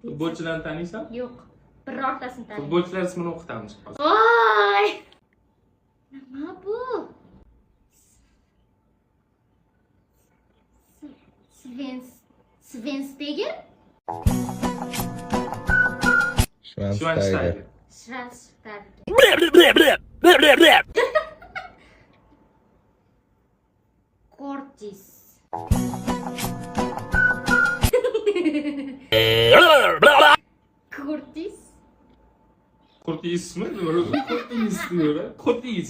Futbolchilarni taniysan? Yo'q. Birortasini taniyman. Futbolchilar ismini o'qitamiz hozir. Voy! Nima bu? Schweinsteiger? Schweinsteiger. Schweinsteiger. Cortis. Cortis. Kurtis mi? Kurtis diyorlar. Kurtis.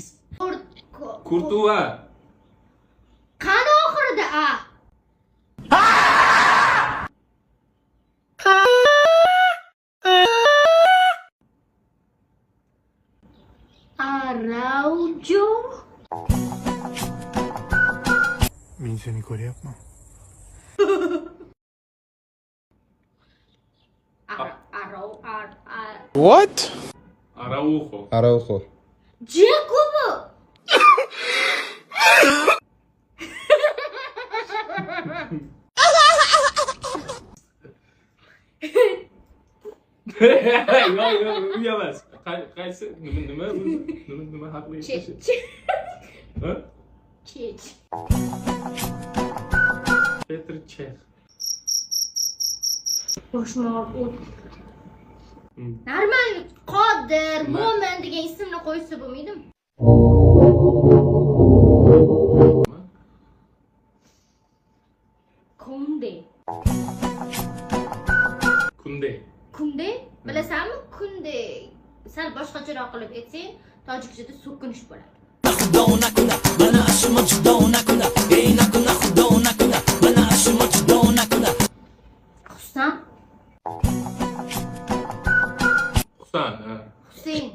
Kurtuva. Qani oxirida a? Araujo. Men seni ko'ryapman. What? Araujo. Jacobo. Yo'q, u emas. Qaysi? Nima haqli? Ha? Chech. Petr Chech. Boshmoq o't. Normal Qodir, Mo'min degan ismni qo'ysa bo'lmaydimi? Kunde. Kunde? Bilasanmi? Kunde. Sal boshqacharoq qilib aytsang, tojikchada so'kinish bo'ladi. Husan. Husayn.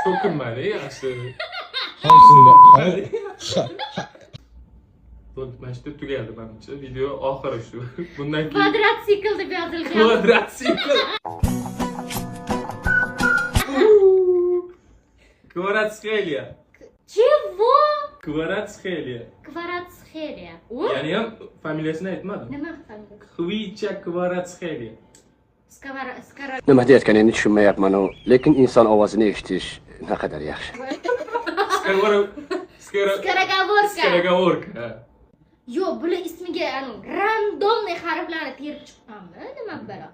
So'kinmadi yaxshi. Mana shu tugadi menimcha. Video oxiri shu. Bundan keyin Kvadratsikl deb yozilgan. Kvadratsikl. Kvaratskhelia. Чего? Kvaratskhelia. Kvaratskhelia. Ya'ni ham familiyasini aytmadim. Nima familiya? Xvicha Kvaratskhelia. Nima deyotganingni tushunmayapman, lekin inson ovozini eshitish naqadar yaxshi. Skorogovorka. Yo'q, bular ismiga randomli harflarni terib chiqqanmi? Nima balo?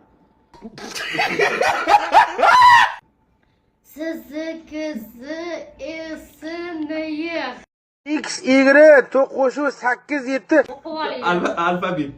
Sizikizi esini X, Y, to'qoshuv 8, 7. Alfabet.